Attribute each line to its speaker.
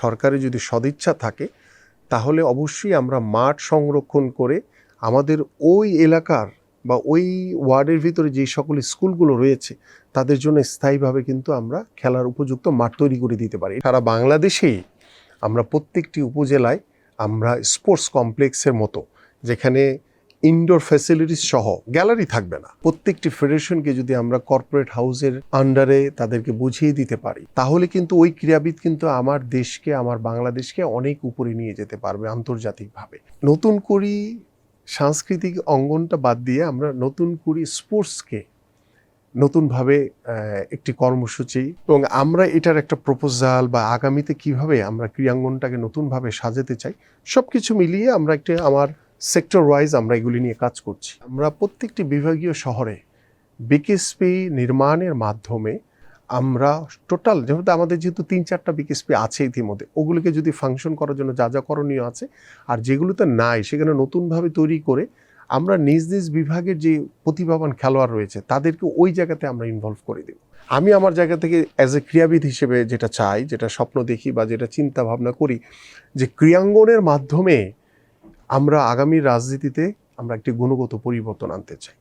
Speaker 1: সরকারের যদি সদিচ্ছা থাকে তাহলে অবশ্যই আমরা মাঠ সংরক্ষণ করে আমাদের ওই এলাকার বা ওই ওয়ার্ডের ভিতরে যেই সকল স্কুলগুলো রয়েছে তাদের জন্য স্থায়ীভাবে কিন্তু আমরা খেলার উপযুক্ত মাঠ তৈরি করে দিতে পারি। সারা বাংলাদেশেই আমরা প্রত্যেকটি উপজেলায় আমরা স্পোর্টস কমপ্লেক্সের মতো, যেখানে ইনডোর ফ্যাসিলিটিস সহ, গ্যালারি থাকবে না, প্রত্যেকটি ফেডারেশনকে যদি আমরা কর্পোরেট হাউসের আন্ডারে তাদেরকে বুঝিয়ে দিতে পারি তাহলে কিন্তু ওই ক্রীড়াবিদ কিন্তু আমার দেশকে, আমার বাংলাদেশকে অনেক উপরে নিয়ে যেতে পারবে আন্তর্জাতিকভাবে। নতুন করি সাংস্কৃতিক অঙ্গনটা বাদ দিয়ে আমরা নতুন করি স্পোর্টসকে নতুনভাবে একটি কর্মসূচি, এবং আমরা এটার একটা প্রপোজাল বা আগামীতে কিভাবে আমরা ক্রীড়াঙ্গনটাকে নতুনভাবে সাজাতে চাই, সব কিছু মিলিয়ে আমরা আমার সেক্টর ওয়াইজ আমরা এগুলি নিয়ে কাজ করছি। আমরা প্রত্যেকটি বিভাগীয় শহরে বিকেএসপি নির্মাণের মাধ্যমে আমরা টোটাল, যেহেতু আমাদের যেহেতু 3-4টা বিকেএসপি আছে ইতিমধ্যে, ওগুলোকে যদি ফাংশন করার জন্য যা যা করণীয় আছে আর যেগুলোতে নাই সেখানে নতুনভাবে তৈরি করে আমরা নিজ নিজ বিভাগের যে প্রতিভাবান খেলোয়াড় রয়েছে তাদেরকে ওই জায়গাতে আমরা ইনভলভ করে দেব। আমি আমার জায়গা থেকে অ্যাজ এ ক্রীড়াবিদ হিসেবে যেটা চাই, যেটা স্বপ্ন দেখি বা যেটা চিন্তা ভাবনা করি, যে ক্রীড়াঙ্গনের মাধ্যমে আমরা আগামী রাজনীতিতে আমরা একটি গুণগত পরিবর্তন আনতে চাই।